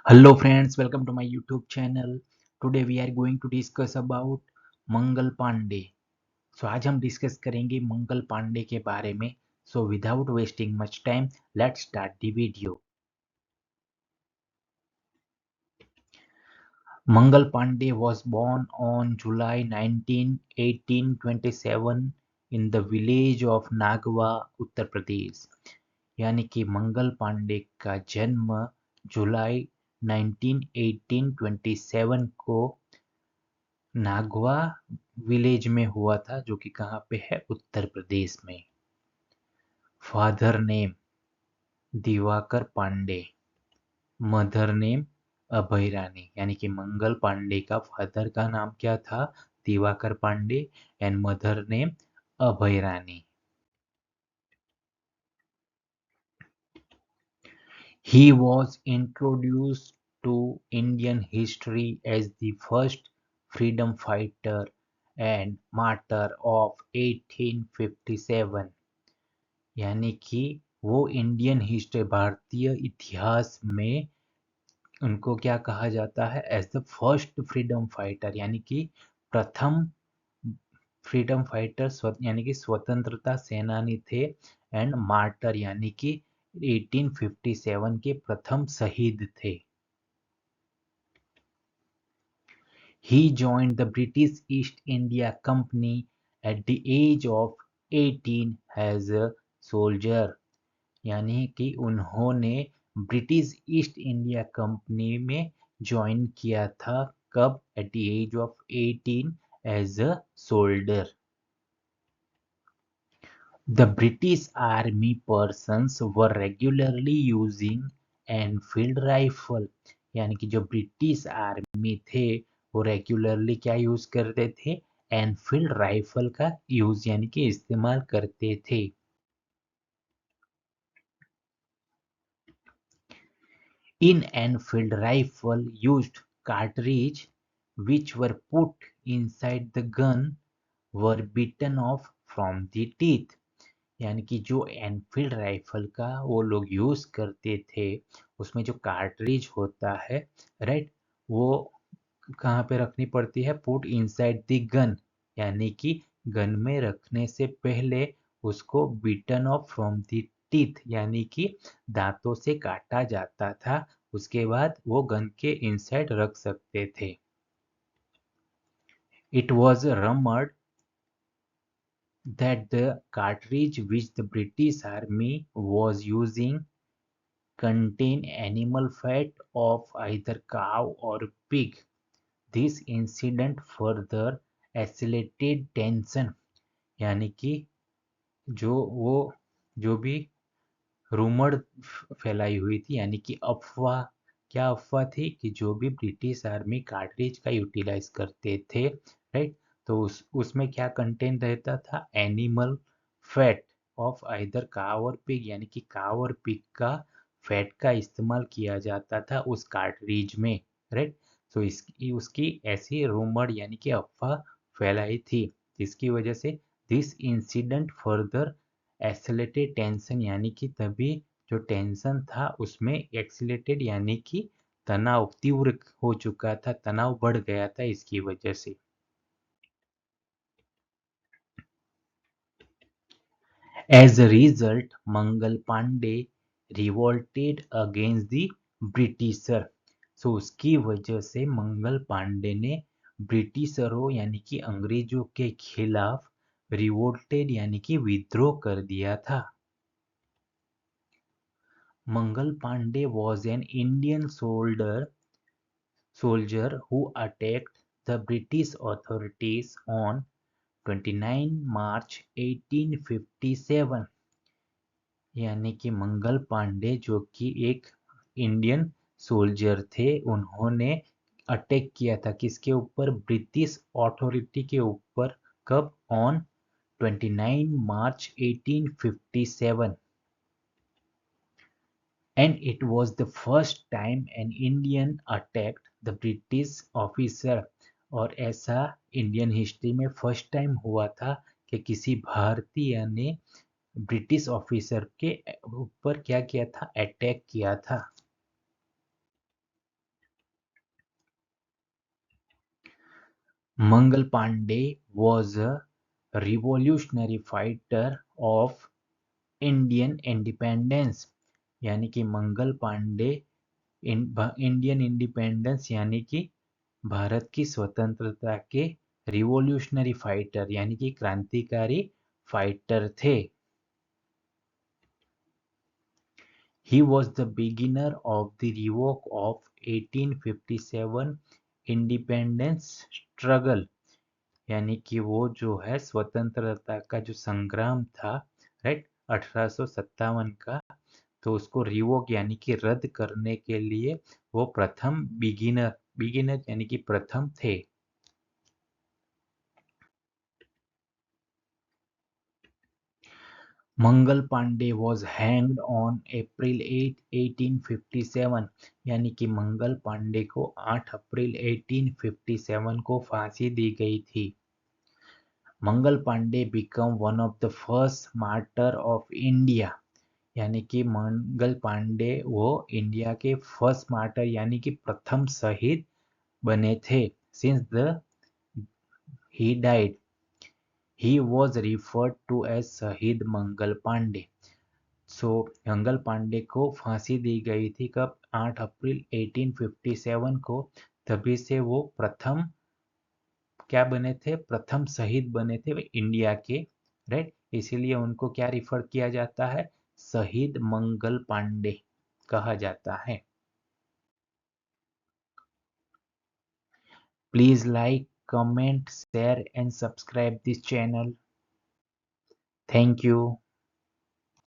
Hello friends, welcome to my YouTube channel. Today we are going to discuss about Mangal Pandey. आज हम discuss करेंगे मंगल पांडे के बारे में. Without wasting much time, let's start the video. Mangal Pandey was born on July 19, 1827 in the village of Nagwa, Uttar Pradesh. यानी कि मंगल पांडे का जन्म जुलाई 1827 को नागवा विलेज में हुआ था, जो कि कहाँ पे है, उत्तर प्रदेश में. Father name Diwakar Pandey, mother name Abhay Rani. यानी कि मंगल पांडे का फादर का नाम क्या था, Diwakar Pandey, and mother name Abhay Rani. He was introduced to Indian history as the first freedom fighter and martyr of 1857. यानी कि वो इंडियन हिस्ट्री, भारतीय इतिहास में उनको क्या कहा जाता है, as the first freedom fighter. यानी कि प्रथम फ्रीडम फाइटर, यानी कि स्वतंत्रता सेनानी थे, एंड मार्टर यानी कि 1857 के प्रथम शहीद थे. He joined the British East India Company at the age of 18 as a soldier. यानी कि उन्होंने ब्रिटिश ईस्ट इंडिया कंपनी में ज्वाइन किया था. कब? At the age of 18 as a soldier. The British Army persons were regularly using Enfield rifle. यानी कि जो ब्रिटिश आर्मी थे वो रेगुलरली क्या यूज करते थे, एनफील्ड राइफल का यूज यानी कि इस्तेमाल करते थे. In Enfield rifle used cartridge which were put inside the gun were bitten off from the teeth. यानी कि जो एनफील्ड राइफल का वो लोग यूज करते थे, उसमें जो कार्ट्रिज होता है, राइट, वो कहाँ पे रखनी पड़ती है, पुट इनसाइड द गन. यानी कि गन में रखने से पहले उसको beaten of from the teeth, यानी कि दांतों से काटा जाता था. उसके बाद वो गन के इनसाइड रख सकते थे. It was rumoured that the cartridge which the British Army was using contained animal fat of either cow or pig. This incident further escalated tension. यानी कि जो भी रूमर फैलाई हुई थी, यानी कि अफवाह. क्या अफवाह थी कि जो भी ब्रिटिश आर्मी कार्ट्रिज का यूटिलाइज करते थे, राइट, तो उसमें क्या कंटेंट रहता था, एनिमल फैट ऑफ आइदर काव और पिग. यानी कि काव और पिग का फैट का इस्तेमाल किया जाता था उस कार्ट्रिज में, राइट. तो इसकी उसकी ऐसी रूमर यानी कि अफवाह फैलाई थी, जिसकी वजह से this incident further accelerated tension. यानी कि तभी जो टेंशन था उसमें एक्सीलेटेड यानी कि तनाव तीव्र हो चुका था, तनाव बढ़ गया था इसकी वजह से. As a result Mangal Pandey revolted against the Britisher. उसकी वजह से मंगल पांडे ने ब्रिटिशरों यानी कि अंग्रेजों के खिलाफ रिवोल्टेड यानी कि विद्रोह कर दिया था. Mangal Pandey was an Indian soldier who attacked the British authorities on 29 March 1857. यानी कि मंगल पांडे जो कि एक इंडियन सोल्जर थे, उन्होंने अटैक किया था किसके ऊपर, ब्रिटिश अथॉरिटी के ऊपर. कब? On 29 March 1857. And it was the first time an Indian attacked the British officer. और ऐसा इंडियन हिस्ट्री में फर्स्ट टाइम हुआ था कि किसी भारतीय ने ब्रिटिश ऑफिसर के ऊपर क्या किया था, अटैक किया था. Mangal Pandey was a revolutionary fighter of Indian independence, यानी कि मंगल पांडे इंडियन इंडिपेंडेंस यानी कि भारत की स्वतंत्रता के रिवॉल्यूशनरी फाइटर यानी कि क्रांतिकारी फाइटर थे। He was the beginner of the revoke of 1857 independence struggle, यानी कि वो जो है स्वतंत्रता का जो संग्राम था, राइट, 1857 का, तो उसको रिवोक यानी कि रद्द करने के लिए वो प्रथम बिगिनर यानी कि प्रथम थे। Mangal Pandey was hanged on April 8, 1857, यानी कि मंगल पांडे को 8 अप्रैल 1857 को फांसी दी गई थी। Mangal Pandey become one of the first martyr of India, यानी कि मंगल पांडे वो इंडिया के फर्स्ट मार्टर यानी कि प्रथम शहीद बने थे। Since the he died he was referred to as Shaheed Mangal Pandey. सो मंगल पांडे को फांसी दी गई थी कब? 8 अप्रैल 1857 को। तभी से वो प्रथम क्या बने थे? प्रथम शहीद बने थे इंडिया के, राइट। इसीलिए उनको क्या रिफर किया जाता है? शहीद मंगल पांडे कहा जाता है। Please like, comment, share and subscribe this channel. Thank you.